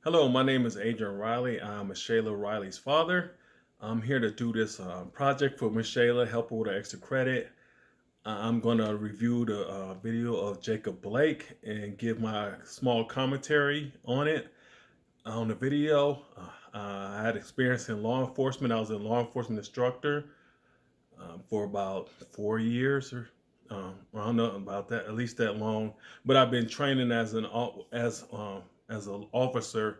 Hello, my name is Adrian Riley. I'm Shayla Riley's father. I'm here to do this project for Miss Shayla, help her with her extra credit. I'm going to review the video of Jacob Blake and give my small commentary on it. On the video, I had experience in law enforcement. I was a law enforcement instructor for about 4 years, or I don't know about that, at least that long. But I've been training as an officer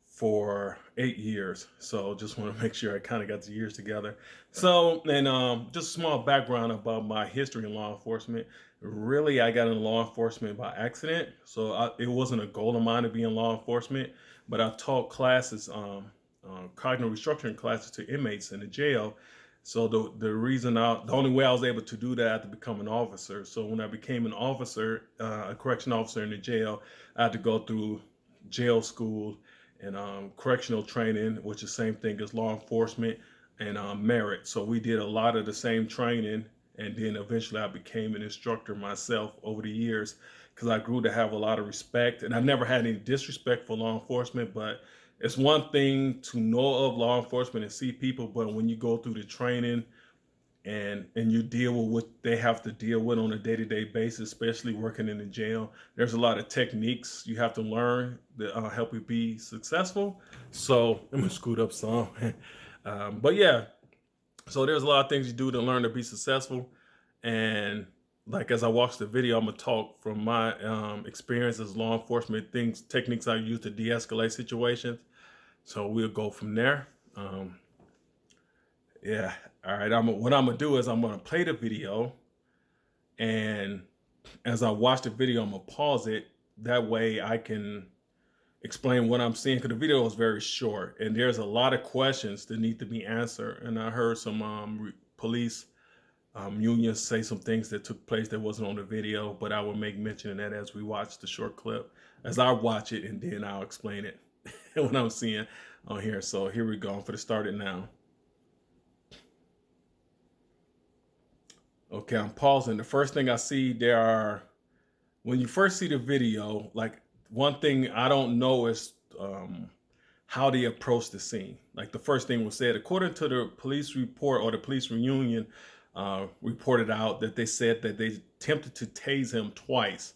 for 8 years. So just want to make sure I kind of got the years together. So, and just a small background about my history in law enforcement. Really, I got in law enforcement by accident. So it wasn't a goal of mine to be in law enforcement, but I taught classes, cognitive restructuring classes to inmates in the jail. So the only way I was able to do that, I had to become an officer. So when I became an officer, a correction officer in the jail, I had to go through jail school and correctional training, which is the same thing as law enforcement, and merit. So we did a lot of the same training, and then eventually I became an instructor myself over the years because I grew to have a lot of respect, and I never had any disrespect for law enforcement, but it's one thing to know of law enforcement and see people, but when you go through the training and you deal with what they have to deal with on a day-to-day basis, especially working in the jail, there's a lot of techniques you have to learn that help you be successful. So I'm gonna scoot up some. But yeah, so there's a lot of things you do to learn to be successful. And like as I watch the video, I'm gonna talk from my experience as law enforcement, things, techniques I use to de-escalate situations. So we'll go from there. Yeah. All right. What I'm gonna do is I'm gonna play the video, and as I watch the video, I'm gonna pause it. That way, I can explain what I'm seeing. Because the video is very short, and there's a lot of questions that need to be answered. And I heard some police unions say some things that took place that wasn't on the video, but I will make mention of that as we watch the short clip, as I watch it, and then I'll explain it what I'm seeing on here. So here we go. I'm for to start it now. Okay, I'm pausing. The first thing I see there are, when you first see the video, like one thing I don't know is how they approach the scene. Like the first thing was said, according to the police report or the police reunion reported out that they said that they attempted to tase him twice.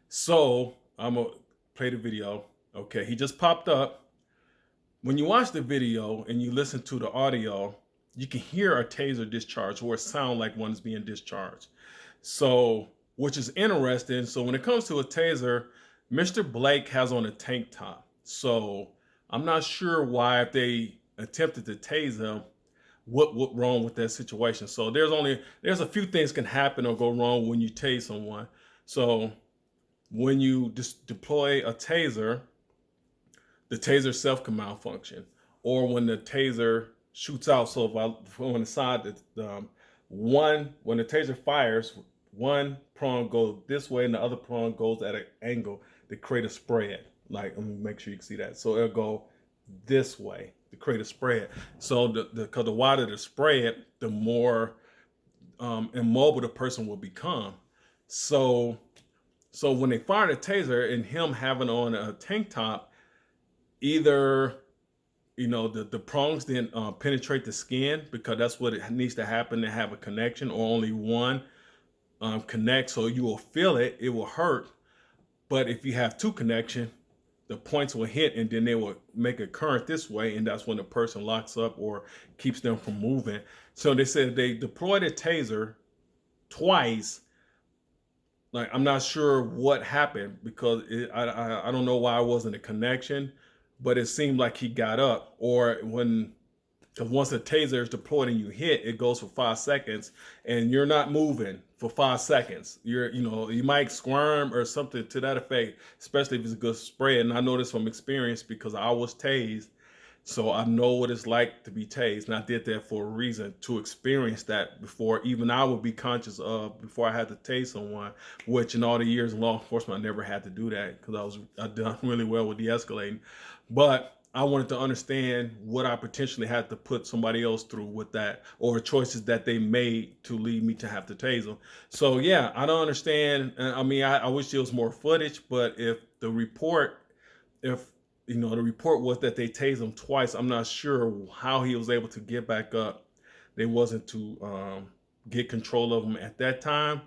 So I'm gonna play the video. Okay, he just popped up. When you watch the video and you listen to the audio, you can hear a taser discharge or it sound like one's being discharged. So, which is interesting. So when it comes to a taser, Mr. Blake has on a tank top. So I'm not sure why if they attempted to tase him, what wrong with that situation. So there's a few things can happen or go wrong when you tase someone. So when you just deploy a taser, the taser self can malfunction, or when the taser shoots out. So if I on the side, when the taser fires, one prong goes this way and the other prong goes at an angle to create a spread. Like, let me make sure you can see that. So it'll go this way to create a spread. So because the wider the spread, the more immobile the person will become. So so when they fire the taser and him having on a tank top, either the prongs didn't penetrate the skin, because that's what it needs to happen to have a connection, or only one connect, so you will feel it, it will hurt. But if you have two connection, the points will hit and then they will make a current this way, and that's when the person locks up or keeps them from moving. So they said they deployed a taser twice. Like, I'm not sure what happened, because I don't know why it wasn't a connection, but it seemed like he got up. Or when, because once a taser is deployed and you hit, it goes for 5 seconds, and you're not moving for 5 seconds. You might squirm or something to that effect, especially if it's a good spread. And I know this from experience because I was tased, so I know what it's like to be tased. And I did that for a reason, to experience that before even I would be conscious of, before I had to tase someone, which in all the years in law enforcement, I never had to do that because I done really well with de-escalating. But I wanted to understand what I potentially had to put somebody else through with that, or choices that they made to lead me to have to tase them. So yeah, I don't understand. I mean, I wish there was more footage, but if the report, if the report was that they tased him twice. I'm not sure how he was able to get back up. They wasn't to get control of him at that time.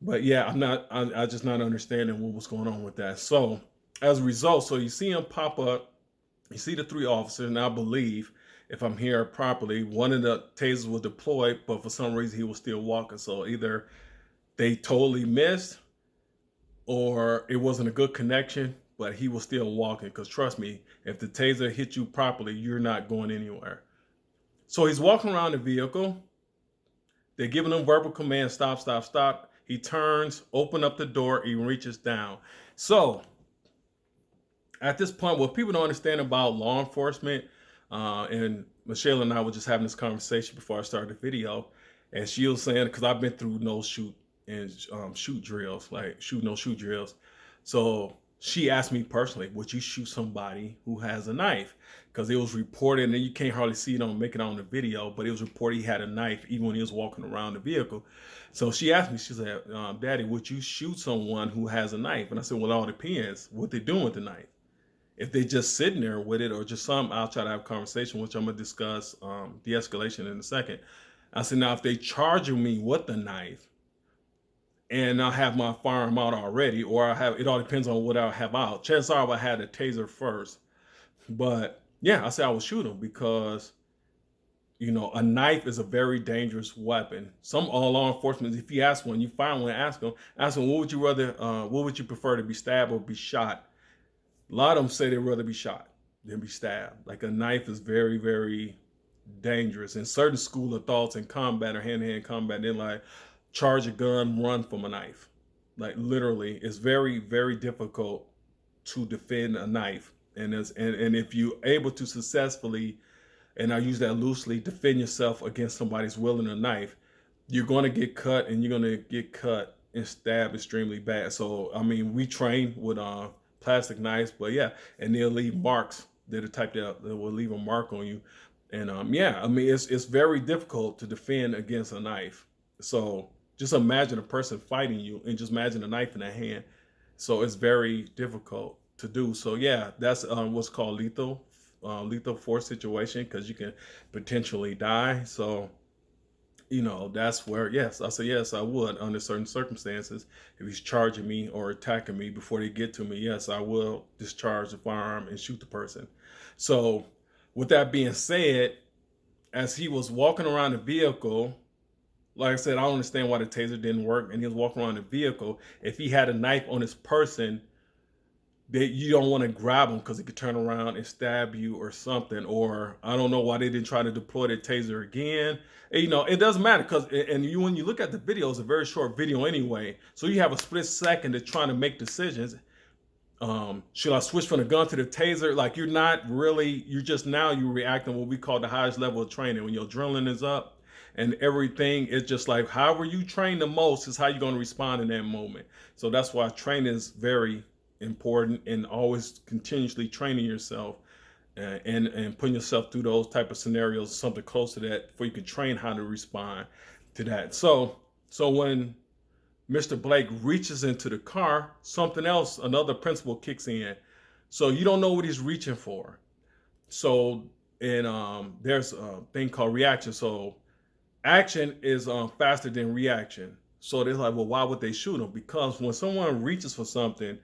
But yeah, I just not understanding what was going on with that. So as a result, so you see him pop up, you see the three officers, and I believe, if I'm here properly, one of the tasers was deployed, but for some reason he was still walking. So either they totally missed or it wasn't a good connection, but he was still walking. Because trust me, if the taser hit you properly, you're not going anywhere. So he's walking around the vehicle. They're giving him verbal commands, stop, stop, stop. He turns, open up the door, he reaches down. So at this point, what people don't understand about law enforcement, and Michelle and I were just having this conversation before I started the video, and she was saying, because I've been through no shoot and shoot drills, like shoot no shoot drills. So she asked me personally, would you shoot somebody who has a knife? Because it was reported, and you can't hardly see it make it on the video, but it was reported he had a knife even when he was walking around the vehicle. So she asked me, she said, Daddy, would you shoot someone who has a knife? And I said, well, it all depends what they're doing with the knife. If they're just sitting there with it or just some, I'll try to have a conversation, which I'm going to discuss de-escalation in a second. I said, now, if they charging me with the knife and I have my firearm out already, or I have, it all depends on what I have out. Chances are I had a taser first. But yeah, I said I would shoot him because, a knife is a very dangerous weapon. Some law enforcement, if you ask one, you find one, ask them, what would you rather, what would you prefer, to be stabbed or be shot? A lot of them say they'd rather be shot than be stabbed. Like, a knife is very, very dangerous. And certain school of thoughts in combat or hand-to-hand combat, they're like, charge a gun, run from a knife. Like, literally, it's very, very difficult to defend a knife. And if you're able to successfully, and I use that loosely, defend yourself against somebody's wielding a knife, you're going to get cut, and you're going to get cut and stabbed extremely bad. So, I mean, we train with plastic knives, but yeah, and they'll leave marks. They're the type that will leave a mark on you. And yeah, I mean, it's very difficult to defend against a knife. So just imagine a person fighting you, and just imagine a knife in their hand. So it's very difficult to do. So yeah, that's what's called lethal force situation, because you can potentially die. So that's where, yes, I say yes, I would, under certain circumstances. If he's charging me or attacking me before they get to me, yes, I will discharge the firearm and shoot the person. So with that being said, as he was walking around the vehicle, like I said, I don't understand why the taser didn't work, and he was walking around the vehicle. If he had a knife on his person, that you don't want to grab him because he could turn around and stab you or something. Or I don't know why they didn't try to deploy the taser again. And, it doesn't matter, because when you look at the video, it's a very short video anyway. So you have a split second to trying to make decisions. Should I switch from the gun to the taser? Like, you're just now you're reacting what we call the highest level of training, when your adrenaline is up and everything. It's just like, however you train the most is how you're going to respond in that moment. So that's why training is very important, and always continuously training yourself and putting yourself through those type of scenarios, something close to that, before you can train how to respond to that. So when Mr. Blake reaches into the car, something else, another principle kicks in. So you don't know what he's reaching for. So there's a thing called reaction. So action is faster than reaction. So they're like, well, why would they shoot him? Because when someone reaches for something,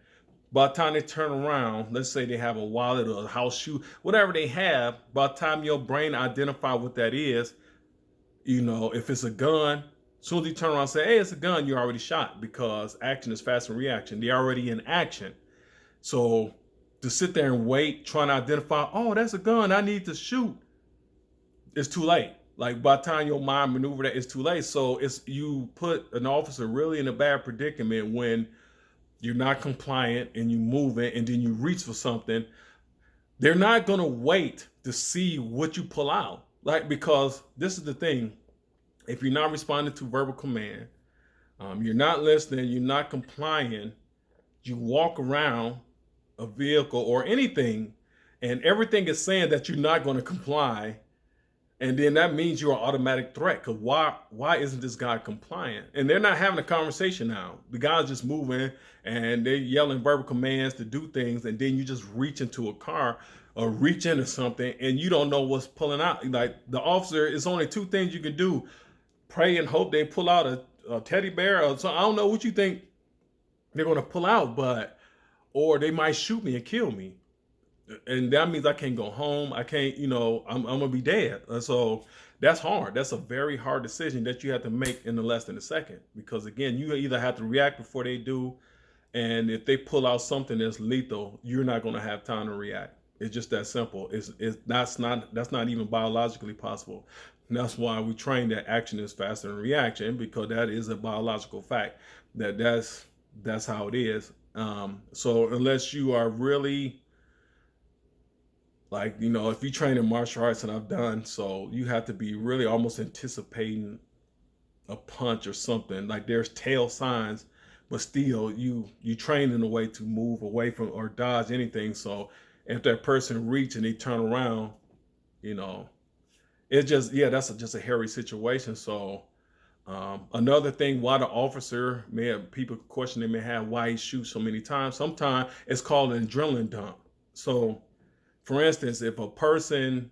by the time they turn around, let's say they have a wallet or a house shoe, whatever they have, by the time your brain identifies what that is, if it's a gun, as soon as you turn around and say, hey, it's a gun, you're already shot, because action is faster than reaction. They're already in action. So to sit there and wait, trying to identify, oh, that's a gun, I need to shoot, it's too late. Like, by the time your mind maneuver that, it's too late. So you put an officer really in a bad predicament when you're not compliant and you move it, and then you reach for something. They're not going to wait to see what you pull out. Like, because this is the thing. If you're not responding to verbal command, you're not listening, you're not complying, you walk around a vehicle or anything, and everything is saying that you're not going to comply, And then that means you're an automatic threat. Because why isn't this guy compliant? And they're not having a conversation now. The guy's just moving and they're yelling verbal commands to do things, and then you just reach into a car or reach into something and you don't know what's pulling out. Like the officer, it's only two things you can do: pray and hope they pull out a teddy bear or so. I don't know what you think they're gonna pull out, but or they might shoot me and kill me, and that means I can't go home. I can't, I'm gonna be dead. So that's hard. That's a very hard decision that you have to make in less than a second. Because again, you either have to react before they do, and if they pull out something that's lethal, you're not gonna have time to react. It's just that simple. It's that's not even biologically possible. And that's why we train that action is faster than reaction, because that is a biological fact. That's how it is. So unless you are really like, if you train in martial arts, and I've done, so you have to be really almost anticipating a punch or something. Like there's tail signs, but still you train in a way to move away from or dodge anything. So if that person reach and they turn around, you know, it just yeah, that's just a hairy situation. So another thing, why the officer may have people question they may have why he shoots so many times. Sometimes it's called an adrenaline dump. So for instance, if a person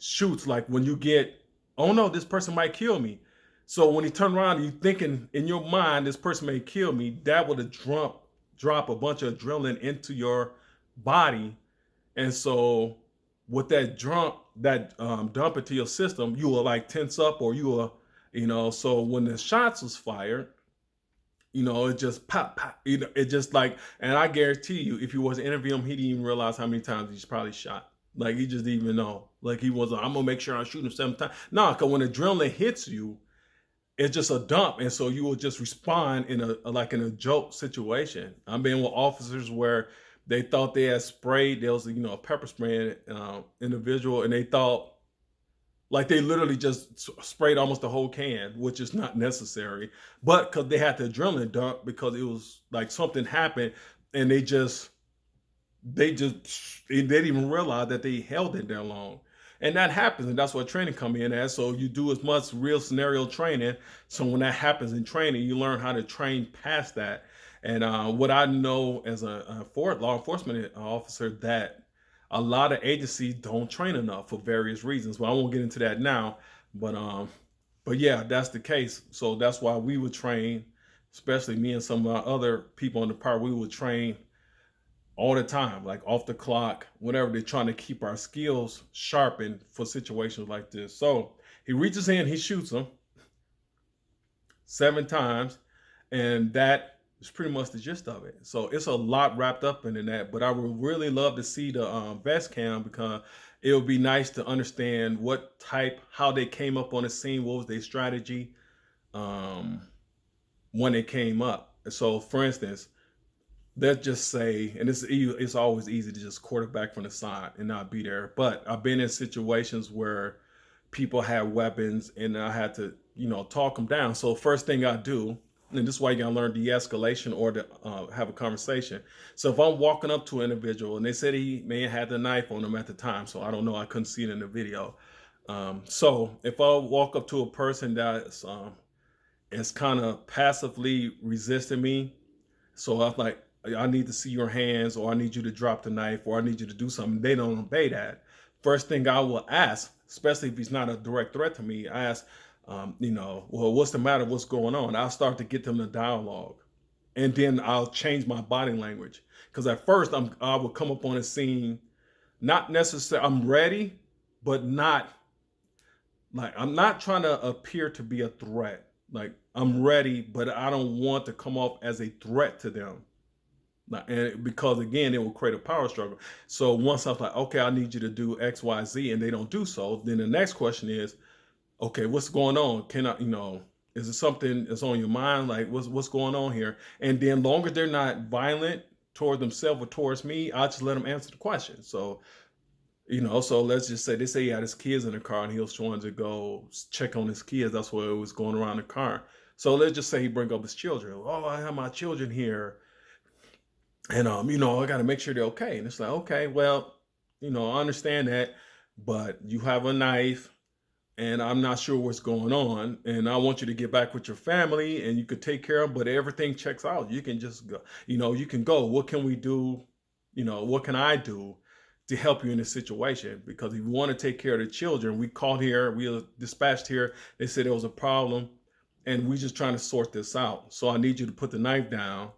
shoots, like when you get, oh no, this person might kill me. So when you turn around, you thinking in your mind, this person may kill me. That would drop a bunch of adrenaline into your body, and so with that dump into your system, you will like tense up, or you will, So when the shots was fired, it just pop, pop. It just like, and I guarantee you, if you was to interview him, he didn't even realize how many times he's probably shot. Like he just didn't even know. Like he was, I'm gonna make sure I shoot him 7 times. No, because when adrenaline hits you, it's just a dump, and so you will just respond in a joke situation. I've been with officers where they thought they had sprayed. There was a pepper spraying individual, and they thought like they literally just sprayed almost the whole can, which is not necessary. But because they had the adrenaline dump, because it was like something happened, and they didn't even realize that they held it that long. And that happens, and that's what training come in as. So you do as much real scenario training. So when that happens in training, you learn how to train past that. And what I know as a law enforcement officer, that a lot of agencies don't train enough for various reasons. But I won't get into that now. But yeah, that's the case. So that's why we would train, especially me and some of our other people in the part. We would train all the time, like off the clock, whatever. They're trying to keep our skills sharpened for situations like this. So he reaches in, he shoots him 7 times, and that is pretty much the gist of it. So it's a lot wrapped up in that, but I would really love to see the vest cam, because it would be nice to understand how they came up on the scene, what was their strategy um, when it came up. So for instance, let's just say, and it's always easy to just quarterback from the side and not be there. But I've been in situations where people had weapons, and I had to, talk them down. So first thing I do, and this is why you gotta learn de-escalation, or to have a conversation. So if I'm walking up to an individual and they said he may have had the knife on him at the time, so I don't know, I couldn't see it in the video. So if I walk up to a person that's is kind of passively resisting me, so I'm like, I need to see your hands, or I need you to drop the knife, or I need you to do something. They don't obey that. First thing I will ask, especially if he's not a direct threat to me, I ask, well, what's the matter? What's going on? I'll start to get them to dialogue, and then I'll change my body language. Because at first I will come up on a scene, not necessarily I'm ready, but not like I'm not trying to appear to be a threat. Like I'm ready, but I don't want to come off as a threat to them. And because again, it will create a power struggle. So once I was like, okay, I need you to do X, Y, Z, and they don't do so, then the next question is, okay, what's going on? Can I, is it something that's on your mind? Like, what's going on here? And then, long as they're not violent toward themselves or towards me, I just let them answer the question. So, so let's just say they say he had his kids in the car and he was trying to go check on his kids. That's why it was going around the car. So let's just say he bring up his children. Oh, I have my children here, and I got to make sure they're okay. And it's like, okay, well, I understand that, but you have a knife. and I'm not sure what's going on, and I want you to get back with your family, and you could take care of them, but everything checks out. You can just go, you can go. What can we do? What can I do to help you in this situation? Because if you want to take care of the children, we called here, we were dispatched here. They said there was a problem, and we just trying to sort this out. So I need you to put the knife down,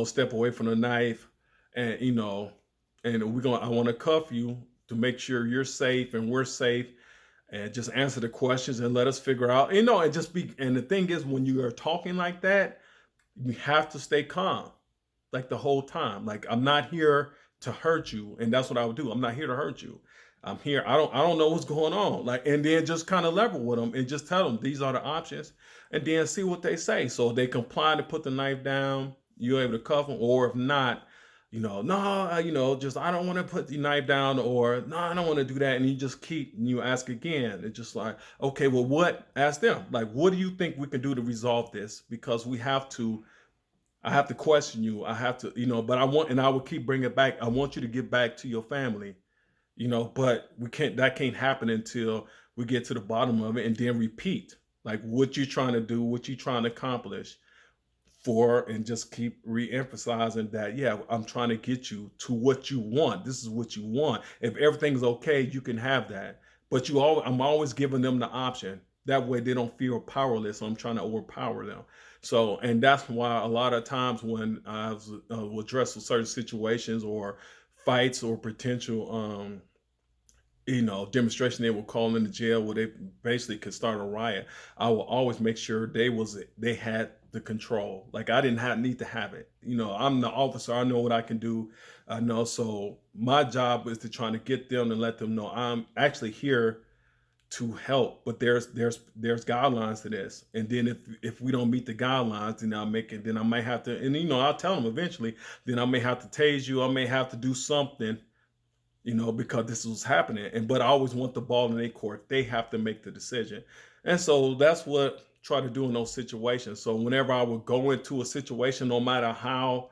step away from the knife, and I want to cuff you to make sure you're safe and we're safe, and just answer the questions and let us figure out, and just be. And the thing is, when you are talking like that, you have to stay calm, like the whole time. Like, I'm not here to hurt you, and that's what I would do. I'm not here to hurt you. I'm here. I don't know what's going on. Like, and then just kind of level with them and just tell them these are the options, and then see what they say. So if they comply to put the knife down, you're able to cuff them, or if not, no, just I don't want to put the knife down, or no, I don't want to do that. And you just you ask again. It's just like, okay, well, what? Ask them, like, what do you think we can do to resolve this? Because I have to question you. I have to, but and I will keep bringing it back. I want you to get back to your family, but that can't happen until we get to the bottom of it, and then repeat, like, what you're trying to do, what you're trying to accomplish and just keep re-emphasizing that, yeah, I'm trying to get you to what you want. This is what you want. If everything's okay, you can have that. But I'm always giving them the option. That way they don't feel powerless. So I'm trying to overpower them. So, and that's why a lot of times when I was addressed with certain situations or fights or potential demonstration they were calling in the jail where they basically could start a riot, I will always make sure they had the control. Like, I didn't need to have it. I'm the officer. I know what I can do. I know. So my job is to try to get them and let them know I'm actually here to help. But there's guidelines to this. And then if we don't meet the guidelines, then I might have to, and I'll tell them eventually, then I may have to tase you. I may have to do something, because this was happening. But I always want the ball in their court. They have to make the decision. And so that's what I try to do in those situations. So whenever I would go into a situation, no matter how,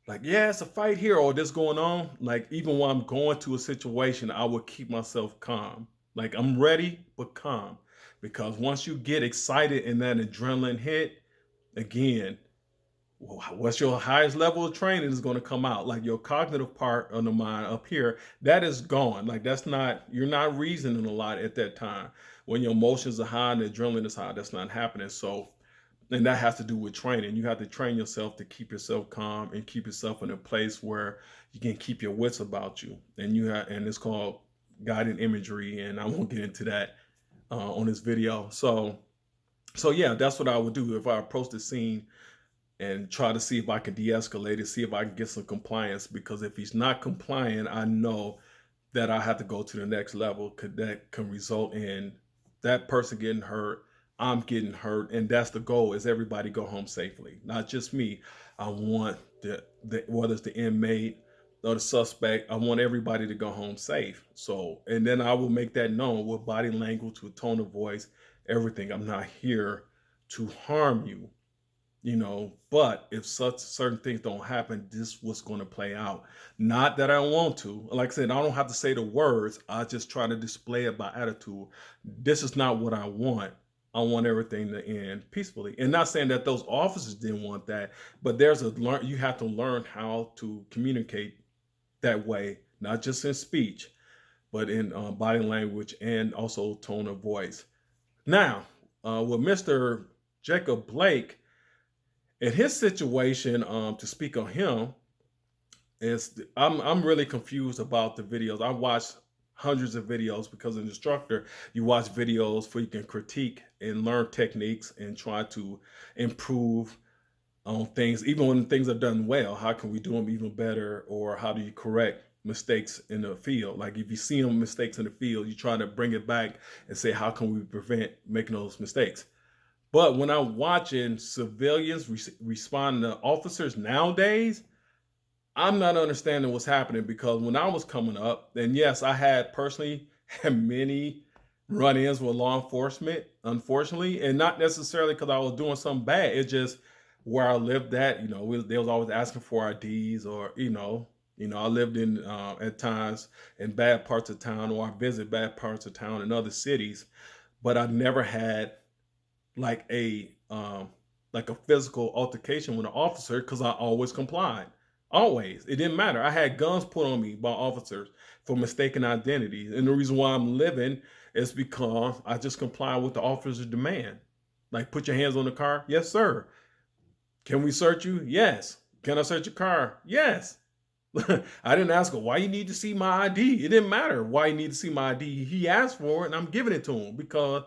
like, yeah, it's a fight here or this going on, like, even when I'm going to a situation, I would keep myself calm. Like, I'm ready, but calm. Because once you get excited and that adrenaline hit, again, what's your highest level of training is going to come out. Like, your cognitive part of the mind up here, that is gone. Like, you're not reasoning a lot at that time. When your emotions are high and the adrenaline is high, that's not happening. So, and that has to do with training. You have to train yourself to keep yourself calm and keep yourself in a place where you can keep your wits about you. And it's called guided imagery. And I won't get into that on this video. So yeah, that's what I would do if I approach the scene and try to see if I can de-escalate it, see if I can get some compliance. Because if he's not compliant, I know that I have to go to the next level. That can result in that person getting hurt, I'm getting hurt, and that's the goal: is everybody go home safely, not just me. I want whether it's the inmate or the suspect, I want everybody to go home safe. So, and then I will make that known with body language, with tone of voice, everything. I'm not here to harm you. But if such certain things don't happen, this is what's going to play out. Not that I want to. Like I said, I don't have to say the words. I just try to display it by attitude. This is not what I want. I want everything to end peacefully. And not saying that those officers didn't want that, but you have to learn how to communicate that way, not just in speech, but in body language and also tone of voice. Now, with Mr. Jacob Blake, in his situation, to speak on him, I'm really confused about the videos. I watched hundreds of videos because as an instructor, you watch videos where you can critique and learn techniques and try to improve on things, even when things are done well. How can we do them even better, or how do you correct mistakes in the field? Like, if you see them mistakes in the field, you try to bring it back and say, how can we prevent making those mistakes? But when I'm watching civilians respond to officers nowadays, I'm not understanding what's happening. Because when I was coming up, and yes, I had personally had many run-ins with law enforcement, unfortunately, and not necessarily because I was doing something bad. It's just where I lived at, they was always asking for IDs, or, I lived in at times in bad parts of town, or I visit bad parts of town in other cities, but I never had like a physical altercation with an officer because I always complied. Always. It didn't matter. I had guns put on me by officers for mistaken identities. And the reason why I'm living is because I just comply with the officer's demand. Like, put your hands on the car. Yes, sir. Can we search you? Yes. Can I search your car? Yes. I didn't ask him why you need to see my ID. It didn't matter why you need to see my ID. He asked for it and I'm giving it to him because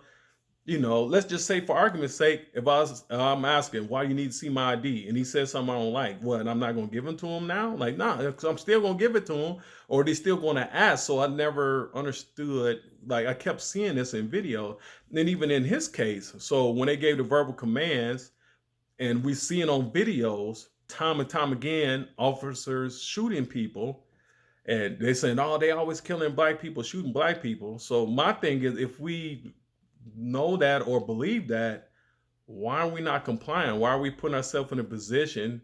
let's just say for argument's sake, if I'm asking why you need to see my ID and he says something I don't like, what, I'm not gonna give it to him now? Like, nah, 'cause I'm still gonna give it to him, or they still gonna ask. So I never understood, like I kept seeing this in video, and even in his case. So when they gave the verbal commands, and we see it on videos time and time again, officers shooting people, and they saying, oh, they always killing black people, shooting black people. So my thing is, if we know that or believe that, why are we not complying? Why are we putting ourselves in a position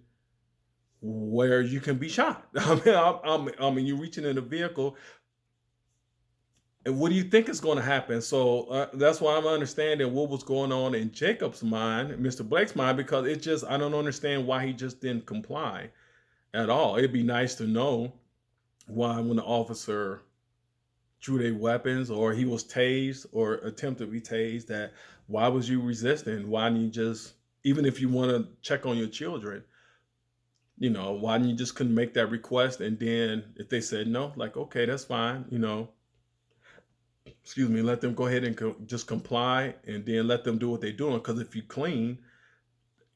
where you can be shot? I mean, you're reaching in a vehicle, and what do you think is going to happen? So that's why I'm understanding what was going on in Jacob's mind, Mr. Blake's mind, because I don't understand why he just didn't comply at all. It'd be nice to know why, when the officer drew their weapons or he was tased or attempted to be tased, that why was you resisting? Why didn't you just, even if you want to check on your children, why didn't you just couldn't make that request? And then if they said no, like, okay, that's fine, excuse me, let them go ahead and just comply, and then let them do what they're doing. Because if you clean,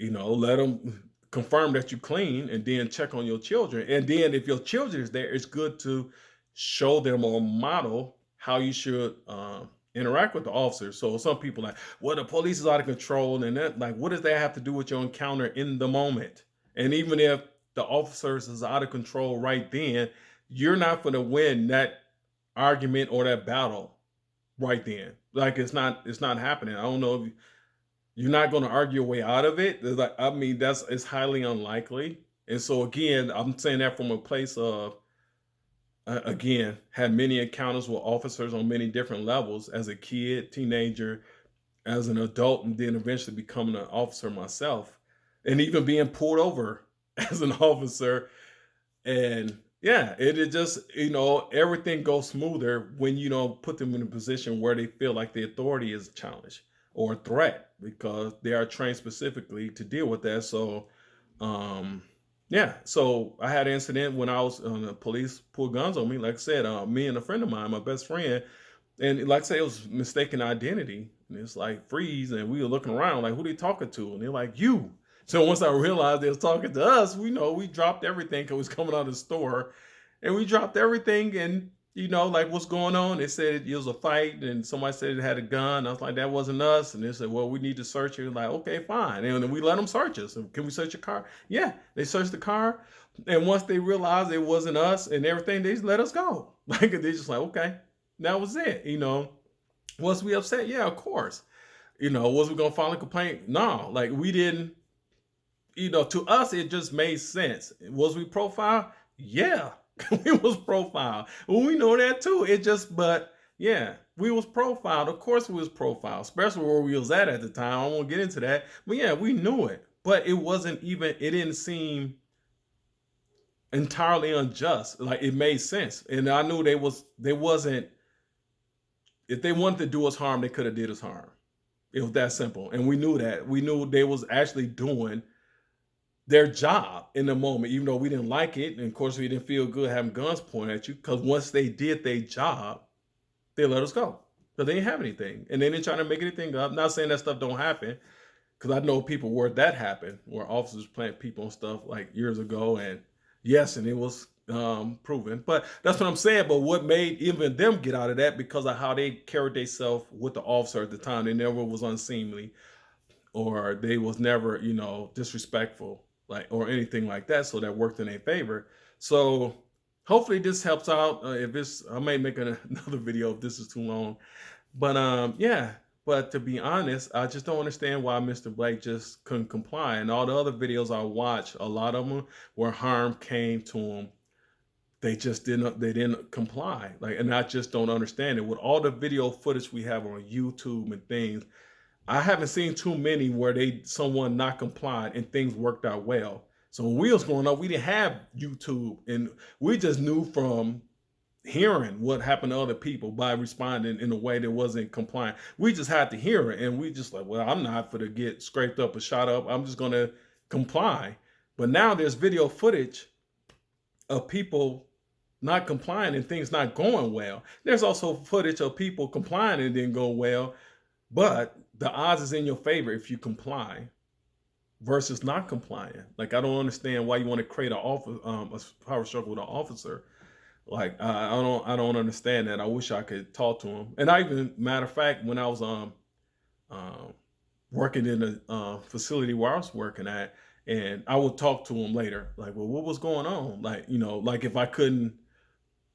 let them confirm that you clean, and then check on your children. And then if your children is there, it's good to show them or model how you should interact with the officers. So some people like, well, the police is out of control, and that, like, what does that have to do with your encounter in the moment? And even if the officers is out of control right then, you're not going to win that argument or that battle right then. Like, it's not happening. I don't know if you're not going to argue your way out of it. Like, I mean, it's highly unlikely. And so again, I'm saying that from a place of, again, had many encounters with officers on many different levels as a kid, teenager, as an adult, and then eventually becoming an officer myself, and even being pulled over as an officer. And yeah, it just, everything goes smoother when you don't put them in a position where they feel like the authority is a challenge or a threat, because they are trained specifically to deal with that. So, yeah, so I had an incident when I was the police pulled guns on me. Like I said, me and a friend of mine, my best friend, and like I say, it was mistaken identity. And it's like freeze, and we were looking around like, who they talking to? And they're like, you. So once I realized they was talking to us, we dropped everything because we was coming out of the store, and we dropped everything. And like, what's going on? They said it was a fight, and somebody said it had a gun. I was like, that wasn't us. And they said, well, we need to search it. Like, okay, fine. And then we let them search us. Can we search your car? Yeah, they searched the car, and once they realized it wasn't us and everything, they just let us go. Like, they just like, okay, that was it. Was we upset? Yeah, of course. Was we gonna file a complaint? No, like, we didn't. To us, it just made sense. Was we profiled? Yeah, we was profiled. Well, we know that too. But yeah, we was profiled. Of course we was profiled, especially where we was at the time. I won't get into that. But yeah, we knew it. But it didn't seem entirely unjust. Like, it made sense. And I knew they wasn't, if they wanted to do us harm, they could have did us harm. It was that simple. And we knew that. We knew they was actually doing their job in the moment, even though we didn't like it. And of course, we didn't feel good having guns pointed at you, because once they did their job, they let us go. Because they didn't have anything. And they didn't try to make anything up. Not saying that stuff don't happen, because I know people where that happened, where officers plant people and stuff like years ago. And yes, and it was proven. But that's what I'm saying. But what made even them get out of that, because of how they carried themselves with the officer at the time. They never was unseemly, or they was never, disrespectful, like, or anything like that. So that worked in their favor. So hopefully this helps out. I may make another video if this is too long. But yeah. But to be honest, I just don't understand why Mr. Blake just couldn't comply. And all the other videos I watched, a lot of them where harm came to him they didn't comply. Like, and I just don't understand it. With all the video footage we have on YouTube and things, I haven't seen too many where someone not complied and things worked out well. So when we was growing up, we didn't have YouTube, and we just knew from hearing what happened to other people by responding in a way that wasn't compliant. We just had to hear it, and we just like, well, I'm not gonna get scraped up or shot up. I'm just gonna comply. But now there's video footage of people not complying and things not going well. There's also footage of people complying and it didn't go well, but the odds is in your favor if you comply versus not complying. Like, I don't understand why you want to create a power struggle with an officer. Like, I don't understand that. I wish I could talk to him. And I even, matter of fact, when I was um working in the facility where I was working at, and I would talk to him later, like, well, what was going on? Like, like if I couldn't,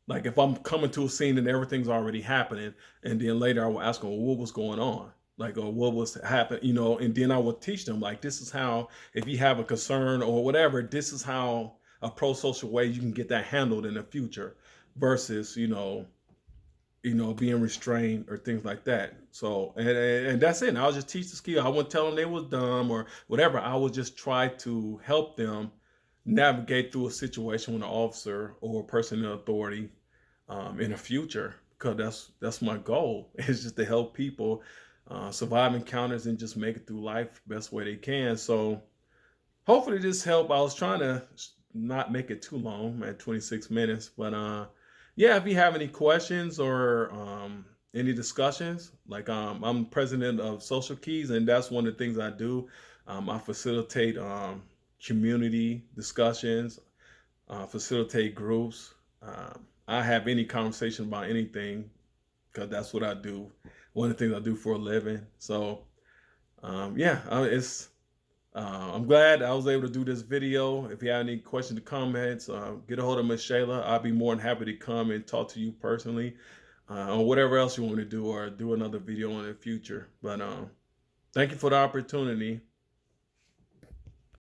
like if I'm coming to a scene and everything's already happening, and then later I would ask them, well, what was going on? Like, or what was happening, and then I would teach them, like, this is how, if you have a concern or whatever, this is how a pro-social way you can get that handled in the future versus, being restrained or things like that. So, and that's it. And I'll just teach the skill. I wouldn't tell them they was dumb or whatever. I would just try to help them navigate through a situation with an officer or a person in authority in the future, because that's my goal. Is just to help people survive encounters and just make it through life the best way they can. So hopefully this helped. I was trying to not make it too long at 26 minutes, but yeah, if you have any questions or any discussions, like I'm president of Social Keys, and that's one of the things I do. I facilitate community discussions, facilitate groups. I have any conversation about anything because that's what I do. One of the things I do for a living. So yeah, I'm glad I was able to do this video. If you have any questions or comments, get a hold of Miss Shayla. I'll be more than happy to come and talk to you personally, or whatever else you want me to do, or do another video in the future. But thank you for the opportunity.